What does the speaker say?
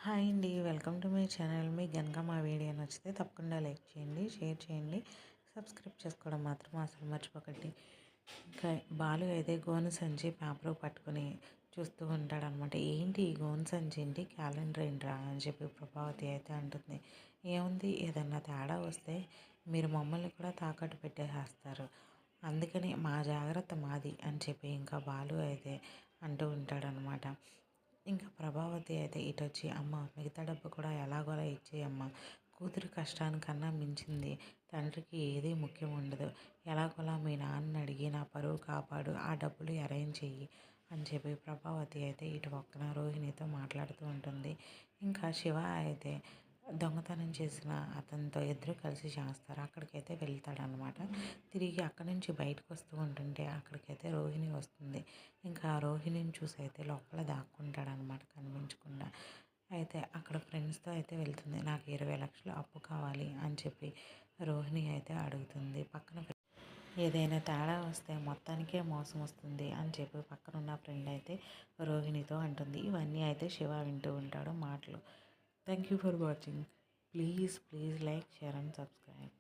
Hi అండి. Welcome to my channel. మీకు గనుక మా వీడియో నచ్చితే తప్పకుండా లైక్ చేయండి, షేర్ చేయండి, సబ్స్క్రైబ్ చేసుకోవడం మాత్రం అసలు మర్చిపోకండి. ఇంకా బాలు అయితే గోను సంచి పేపర్ పట్టుకొని చూస్తూ ఉంటాడనమాట. ఏంటి ఈ గోను సంచి ఏంటి, క్యాలెండర్ ఏంట్రా అని చెప్పి ప్రభావతి అయితే అంటుంది. ఏముంది, ఏదన్నా తేడా వస్తే మీరు మమ్మల్ని కూడా తాకట్టు పెట్టేసేస్తారు, అందుకని మా జాగ్రత్త మాది అని చెప్పి ఇంకా బాలు అయితే అంటూ ఉంటాడనమాట. ఇంకా ప్రభావతి అయితే ఇటొచ్చి, అమ్మ మిగతా డబ్బు కూడా ఎలాగోలా ఇచ్చేయమ్మ, కూతురు కష్టానికన్నా మించింది తండ్రికి ఏదీ ముఖ్యం ఉండదు, ఎలాగోలా మీ నాన్నని అడిగి నా పరువు కాపాడు, ఆ డబ్బులు అరేంజ్ చెయ్యి అని చెప్పి ప్రభావతి అయితే ఇటు పక్కన రోహిణితో మాట్లాడుతూ ఉంటుంది. ఇంకా శివ అయితే దొంగతనం చేసిన అతనితో ఇద్దరు కలిసి చేస్తారు, అక్కడికైతే వెళ్తాడనమాట. తిరిగి అక్కడి నుంచి బయటకు వస్తూ ఉంటుంటే అక్కడికైతే రోహిణి వస్తుంది. ఇంకా ఆ రోహిణిని చూసి అయితే లోపల దాక్కుంటాడనమాట కనిపించకుండా. అయితే అక్కడ ఫ్రెండ్స్తో అయితే వెళ్తుంది. నాకు 20 లక్షలు అప్పు కావాలి అని చెప్పి రోహిణి అయితే అడుగుతుంది. పక్కన ఏదైనా తేడా వస్తే మొత్తానికే మోసం వస్తుంది అని చెప్పి పక్కనున్న ఫ్రెండ్ అయితే రోహిణితో అంటుంది. ఇవన్నీ అయితే శివ వింటూ ఉంటాడు మాటలు. Thank you for watching. Please like, share and subscribe.